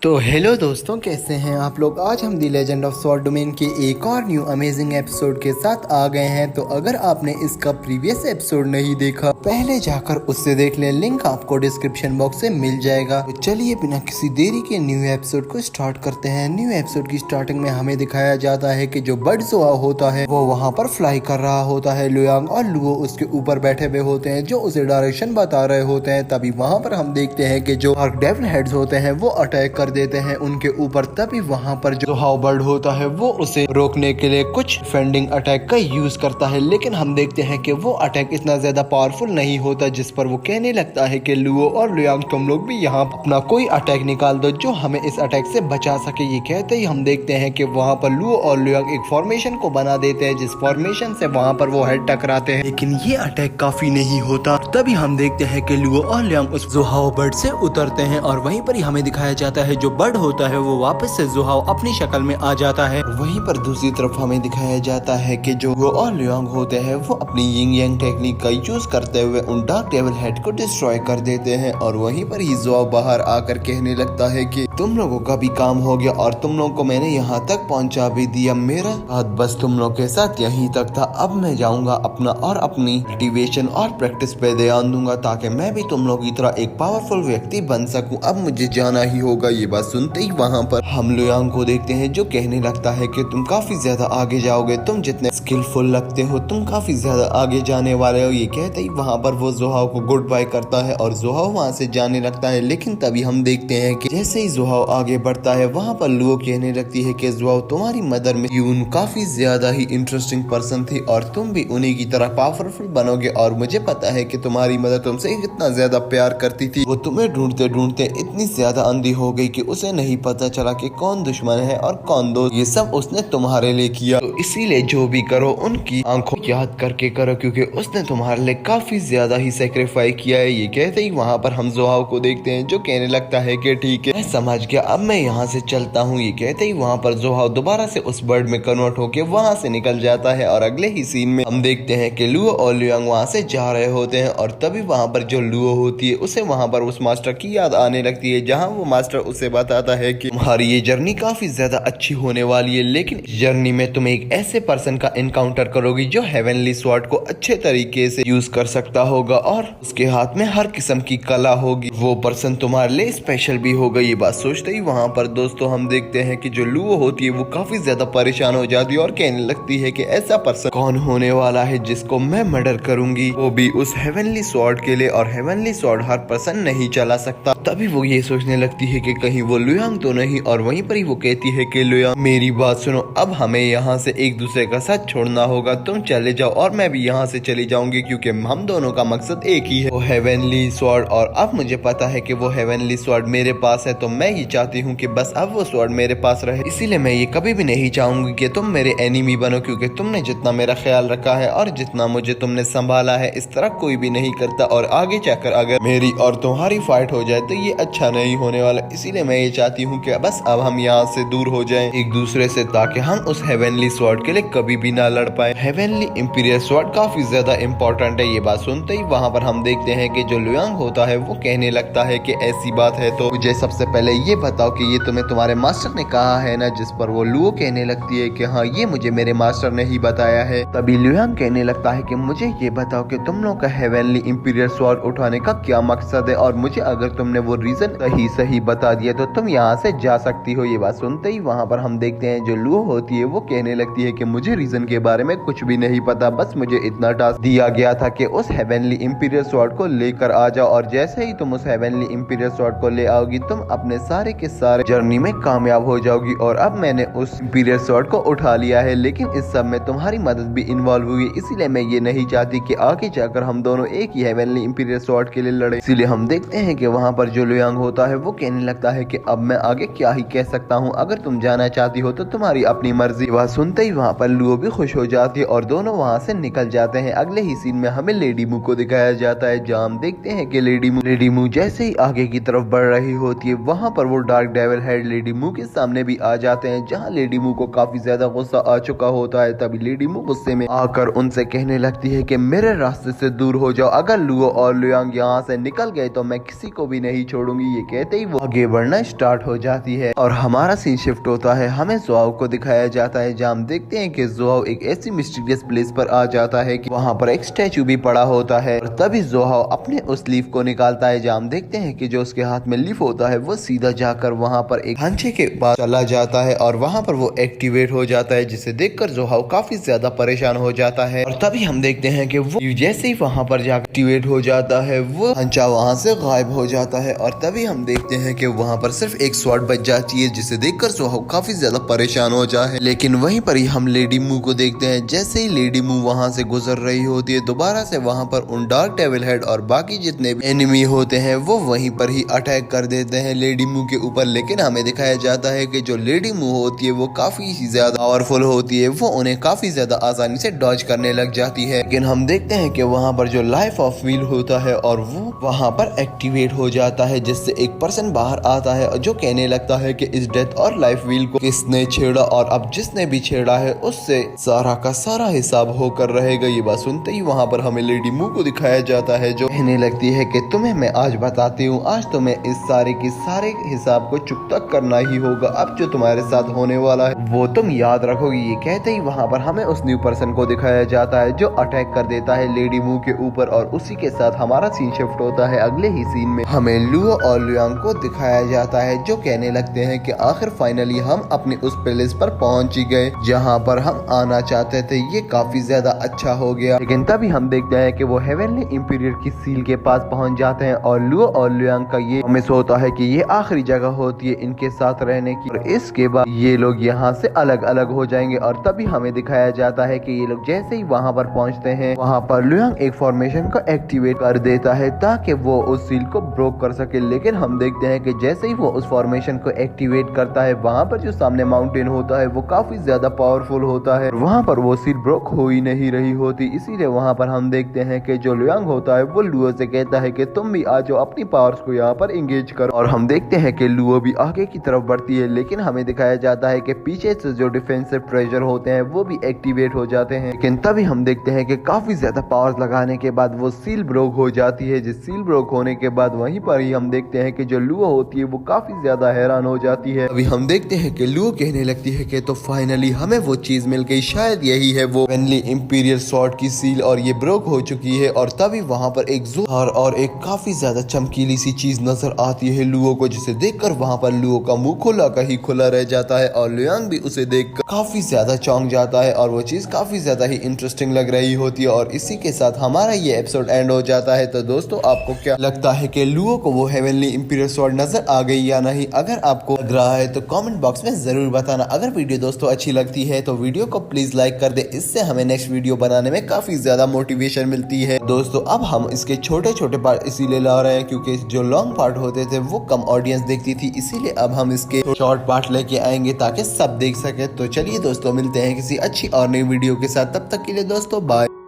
तो हेलो दोस्तों, कैसे हैं आप लोग। आज हम दी लेजेंड ऑफ स्वॉर्ड डोमेन के एक और न्यू अमेजिंग एपिसोड के साथ आ गए हैं। तो अगर आपने इसका प्रीवियस एपिसोड नहीं देखा, पहले जाकर उससे देख लें, लिंक आपको डिस्क्रिप्शन बॉक्स से मिल जाएगा। तो चलिए बिना किसी देरी के न्यू एपिसोड को स्टार्ट करते हैं। न्यू एपिसोड की स्टार्टिंग में हमें दिखाया जाता है कि जो बर्ड जोआ होता है वो वहाँ पर फ्लाई कर रहा होता है। लुयांग और लुओ उसके ऊपर बैठे हुए होते हैं जो उसे डायरेक्शन बता रहे होते हैं। तभी वहाँ पर हम देखते हैं कि जो आर्क डेविल हेड्स होते हैं वो अटैक कर देते हैं उनके ऊपर। तभी वहाँ पर जो हाउ बर्ड होता है वो उसे रोकने के लिए कुछ फेंडिंग अटैक का यूज करता है, लेकिन हम देखते हैं कि वो अटैक इतना ज्यादा पावरफुल नहीं होता, जिस पर वो कहने लगता है कि लुओ और लुयांग तुम लोग भी यहाँ अपना कोई अटैक निकाल दो जो हमें इस अटैक से बचा सके। ये कहते ही हम देखते हैं कि वहाँ पर लुओ और लुयांग एक फॉर्मेशन को बना देते हैं, जिस फॉर्मेशन से वहाँ पर वो हेड टकराते हैं, लेकिन ये अटैक काफी नहीं होता। तभी हम देखते हैं कि लुओ और लुयांग उस जुहाओ बर्ड से उतरते हैं और वहीं पर ही हमें दिखाया जाता है जो बर्ड होता है वो वापस से जुहाओ अपनी शक्ल में आ जाता है। वहीं पर दूसरी तरफ हमें दिखाया जाता है कि जो वो और लुयांग होते हैं वो अपनी यिंग यांग टेक्निक का यूज करते हुए उन डार्क डेविल हेड को डिस्ट्रॉय कर देते हैं। और वहीं पर ही जुहाओ बाहर आकर कहने लगता है कि तुम लोगों का भी काम हो गया और तुम लोगों को मैंने यहाँ तक पहुँचा भी दिया। मेरा हाथ बस तुम लोग के साथ यहीं तक था। अब मैं जाऊंगा अपना और अपनी मोटिवेशन और प्रैक्टिस पे ध्यान दूंगा ताकि मैं भी तुम लोग की तरह एक पावरफुल व्यक्ति बन सकूं। अब मुझे जाना ही होगा। ये बात सुनते ही वहाँ पर हम लुयांग को देखते हैं जो कहने लगता है कि तुम काफी ज्यादा आगे जाओगे, तुम जितने स्किलफुल लगते हो तुम काफी ज्यादा आगे जाने वाले हो। ये कहते ही वहाँ पर वो जुहाओ को गुड बाय करता है और जुहाओ वहाँ से जाने लगता है। लेकिन तभी हम देखते हैं कि जैसे ही जुहाओ आगे बढ़ता है वहाँ पर लुओ कहने लगती है कि जुहाओ तुम्हारी मदर में यून काफी ज्यादा ही इंटरेस्टिंग पर्सन थी और तुम भी उन्हीं की तरह पावरफुल बनोगे। और मुझे पता है कि तुम्हारी मदर तुमसे इतना ज्यादा प्यार करती थी, वो तुम्हें ढूंढते ढूंढते इतनी ज्यादा अंधी हो गई कि उसे नहीं पता चला कि कौन दुश्मन है और कौन दोस्त। ये सब उसने तुम्हारे लिए किया, तो इसीलिए जो भी करो उनकी आंखों याद करके करो, क्योंकि उसने तुम्हारे लिए काफी ज्यादा ही सेक्रीफाइस किया है। ये कहते ही वहाँ पर हम जुहाओ को देखते हैं जो कहने लगता है कि ठीक है, मैं समझ गया, अब मैं यहाँ से चलता हूँ। ये कहते ही वहाँ पर जुहाओ दोबारा से उस बर्ड में कन्वर्ट होके वहाँ से निकल जाता है। और अगले ही सीन में हम देखते हैं कि लुओ और लुयांग वहाँ से जा रहे होते हैं और तभी वहाँ पर जो लुओ होती है उसे वहाँ पर उस मास्टर की याद आने लगती है, जहाँ वो मास्टर उसे बताता है कि तुम्हारी ये जर्नी काफी ज्यादा अच्छी होने वाली है, लेकिन इस जर्नी में तुम एक ऐसे पर्सन का इनकाउंटर करोगी जो हेवनली स्वॉर्ड को अच्छे तरीके से यूज कर सकता होगा और उसके हाथ में हर किस्म की कला होगी। वो पर्सन तुम्हारे लिए स्पेशल भी होगा। ये बात सोचते ही वहाँ पर दोस्तों हम देखते हैं कि जो लुओ होती है वो काफी ज्यादा परेशान हो जाती है और कहने लगती है कि ऐसा पर्सन कौन होने वाला है जिसको मैं मर्डर करूंगी, वो भी उस हेवनली स्वॉर्ड के लिए। और हेवनली स्वॉर्ड हर पर्सन नहीं चला सकता। तभी वो ये सोचने लगती है कि कहीं वो लुयांग तो नहीं। और वहीं पर ही वो कहती है कि लुयांग मेरी बात सुनो, अब हमें यहाँ से एक दूसरे का साथ छोड़ना होगा। तुम चले जाओ और मैं भी यहाँ से चली जाऊंगी, क्योंकि हम दोनों का मकसद एक ही है, वो हेवनली स्वॉर्ड। और अब मुझे पता है कि वो हेवनली स्वॉर्ड मेरे पास है, तो मैं ये चाहती हूँ कि बस अब वो स्वॉर्ड मेरे पास रहे। इसीलिए मैं ये कभी भी नहीं चाहूंगी कि तुम मेरे एनिमी बनो, क्योंकि तुमने जितना मेरा ख्याल रखा है और जितना मुझे तुमने संभाला है इस तरह कोई भी नहीं करता। और आगे जाकर अगर मेरी और तुम्हारी फाइट हो जाए तो ये अच्छा नहीं होने वाला। इसीलिए मैं ये चाहती हूँ कि बस अब हम यहाँ से दूर हो जाएं एक दूसरे से, ताकि हम उस हेवनली स्वॉर्ड के लिए कभी भी ना लड़ पाए। हेवनली इंपीरियल स्वॉर्ड काफी ज्यादा इंपॉर्टेंट है। ये बात सुनते ही वहाँ पर हम देखते हैं कि जो लुयांग होता है वो कहने लगता है कि ऐसी बात है तो मुझे सबसे पहले ये बताओ कि ये तुम्हें तुम्हारे मास्टर ने कहा है ना। जिस पर वो लुओ कहने लगती है कि हाँ, ये मुझे मेरे मास्टर ने ही बताया है। तभी लुयांग कहने लगता है कि मुझे ये बताओ कि तुम लोग का हेवनली इंपीरियल स्वॉर्ड उठाने का क्या मकसद है, और मुझे अगर तुमने वो रीजन सही बता दिया तो तुम यहाँ से जा सकती हो। ये बात सुनते ही वहाँ पर हम देखते हैं जो लुओ होती है वो कहने लगती है कि मुझे रीजन के बारे में कुछ भी नहीं पता, बस मुझे इतना टास्क दिया गया था कि उस हेवनली इंपीरियल स्वॉर्ड को लेकर आ जाओ, और जैसे ही तुम उस हेवनली इंपीरियल स्वॉर्ड को ले आओगी तुम अपने सारे के सारे जर्नी में कामयाब हो जाओगी। और अब मैंने उस इंपीरियल स्वॉर्ड को उठा लिया है, लेकिन इस सब में तुम्हारी मदद भी इन्वॉल्व हुई, इसीलिए मैं ये नहीं चाहती कि आगे जाकर हम दोनों एक ही हेवनली इंपीरियल स्वॉर्ड के लिए लड़े। इसीलिए हम देखते हैं कि वहाँ पर जो लुयांग होता है वो कहने लगता है कि अब मैं आगे क्या ही कह सकता हूँ, अगर तुम जाना चाहती हो तो तुम्हारी अपनी मर्जी। वह सुनते ही वहाँ पर लुओ भी खुश हो जाती है और दोनों वहाँ से निकल जाते हैं। अगले ही सीन में हमें लेडी मू को दिखाया जाता है, जहाँ हम देखते हैं कि लेडी मू जैसे ही आगे की तरफ बढ़ रही होती है वहाँ पर वो डार्क डेविल हेड लेडी मू के सामने भी आ जाते हैं, जहाँ लेडी मू को काफी ज्यादा गुस्सा आ चुका होता है। तभी लेडी मू गुस्से में आकर उनसे कहने लगती है कि मेरे रास्ते से दूर हो जाओ, अगर लुओ और लुयांग यहाँ से निकल गए तो मैं किसी को भी नहीं छोड़ूंगी। ये कहते ही वो आगे बढ़ना स्टार्ट हो जाती है और हमारा सीन शिफ्ट होता है, हमें ज़ुआओ को दिखाया जाता है, जहाँ हम देखते हैं कि ज़ुआओ एक ऐसी मिस्टीरियस प्लेस पर आ जाता है कि वहाँ पर एक स्टैचू भी पड़ा होता है। और तभी ज़ुआओ अपने उस लीफ को निकालता है, जहाँ हम देखते हैं कि जो उसके हाथ में लीफ होता है वो सीधा जाकर वहाँ पर एक ढांचे के पास चला जाता है और वहाँ पर वो एक्टिवेट हो जाता है, जिसे देखकर ज़ुआओ काफी ज्यादा परेशान हो जाता है। और तभी हम देखते हैं कि वो जैसे ही वहाँ पर जाकर एक्टिवेट हो जाता है वो ढांचा वहाँ से गायब हो जाता है। और तभी हम देखते हैं कि वहाँ पर सिर्फ एक स्वॉर्ड बच जाती है, जिसे देखकर ज़ुआओ काफी ज्यादा परेशान हो जाए। लेकिन वहीं पर ही हम लेडी मू को देखते हैं, जैसे ही लेडी मू वहाँ से गुजर रही होती है, दोबारा से वहाँ पर उन डार्क डेविल हेड और बाकी जितने भी एनिमी होते हैं वो वहीं पर ही अटैक कर देते हैं लेडी मू के ऊपर। लेकिन हमें दिखाया जाता है कि जो लेडी मू होती है वो काफी ज्यादा पावरफुल होती है, वो उन्हें काफी ज्यादा आसानी से डॉज करने लग जाती है। लेकिन हम देखते हैं कि वहाँ पर जो लाइफ ऑफ व्हील होता है और वो वहाँ पर एक्टिवेट हो जाता है, जिससे एक पर्सन बाहर आता है जो कहने लगता है कि इस डेथ और लाइफ व्हील को किसने छेड़ा, और अब जिसने भी छेड़ा है उससे सारा का सारा हिसाब होकर रहेगा। ये बात सुनते ही वहाँ पर हमें लेडी मू को दिखाया जाता है, जो कहने लगती है कि तुम्हें मैं आज बताती हूँ, आज तुम्हें इस सारे के सारे हिसाब को चुकता करना ही होगा। अब जो तुम्हारे साथ होने वाला है वो तुम याद रखोगी। ये कहते ही वहाँ पर हमें उस न्यू पर्सन को दिखाया जाता है जो अटैक कर देता है लेडी मू के ऊपर। और उसी के साथ हमारा सीन शिफ्ट होता है, अगले ही सीन में हमें लुओ और लुयांग को दिखाया जाता है, जो कहने लगते हैं कि आखिर फाइनली हम अपने उस पैलेस पर पहुंच ही गए जहाँ पर हम आना चाहते थे। ये काफी ज्यादा अच्छा हो गया। लेकिन तभी हम देखते हैं कि वो हेवनली इंपीरियर की सील के पास पहुंच जाते हैं और लुओ और लुयांग का ये मिस होता है कि ये आखिरी जगह होती है इनके साथ रहने की, और इसके बाद ये लोग यहाँ से अलग अलग हो जाएंगे। और तभी हमें दिखाया जाता है कि ये लोग जैसे ही वहाँ पर पहुँचते हैं, वहाँ पर लुयांग एक फॉर्मेशन को एक्टिवेट कर देता है ताकि वो उस सील को ब्रोक कर सके। लेकिन हम देखते हैं कि जैसे ही वो उस फॉर्मेशन को एक्टिवेट करता है, वहाँ पर जो सामने माउंटेन होता है वो काफी ज्यादा पावरफुल होता है, वहाँ पर वो सील ब्रोक हो ही नहीं रही होती। इसीलिए वहाँ पर हम देखते हैं कि जो लुयांग होता है वो लुओ से कहता है कि तुम भी आ जाओ, अपनी पावर्स को यहाँ पर एंगेज करो। और हम देखते हैं कि लुओ भी आगे की तरफ बढ़ती है, लेकिन हमें दिखाया जाता है कि पीछे से जो डिफेंसिव ट्रेजर होते हैं वो भी एक्टिवेट हो जाते हैं। लेकिन तभी हम देखते हैं कि काफी ज्यादा पावर्स लगाने के बाद वो सील ब्रोक हो जाती है। जिस सील ब्रोक होने के बाद वहीं पर ही हम देखते हैं कि जो लुओ होती है वो काफी ज्यादा हैरान हो जाती है। अभी हम देखते हैं कि लुओ कहने लगती है कि तो फाइनली हमें वो चीज मिल गई, शायद यही है वो हेवनली इंपीरियल स्वॉर्ड की सील, और ये ब्रोक हो चुकी है। और तभी वहाँ पर एक जोहार और एक काफी ज्यादा चमकीली सी चीज नजर आती है लुओ को, जिसे देखकर वहाँ पर लुओ का मुंह खुला का ही खुला रह जाता है और लुयांग भी उसे देखकर काफी ज्यादा चौंक जाता है, और वो चीज काफी ज्यादा ही इंटरेस्टिंग लग रही होती है। और इसी के साथ हमारा ये एपिसोड एंड हो जाता है। तो दोस्तों आपको क्या लगता है कि लुओ को वो हेवनली इंपीरियल स्वॉर्ड नजर आ गई या नहीं? अगर आपको लग रहा है तो कमेंट बॉक्स में जरूर बताना। अगर वीडियो दोस्तों अच्छी लगती है तो वीडियो को प्लीज लाइक कर दे, इससे हमें नेक्स्ट वीडियो बनाने में काफी ज्यादा मोटिवेशन मिलती है। दोस्तों अब हम इसके छोटे छोटे पार्ट इसीलिए ला रहे हैं क्योंकि जो लॉन्ग पार्ट होते थे वो कम ऑडियंस देखती थी, इसीलिए अब हम इसके शॉर्ट पार्ट लेके आएंगे ताकि सब देख सके। तो चलिए दोस्तों मिलते हैं किसी अच्छी और नई वीडियो के साथ, तब तक के लिए दोस्तों बाय।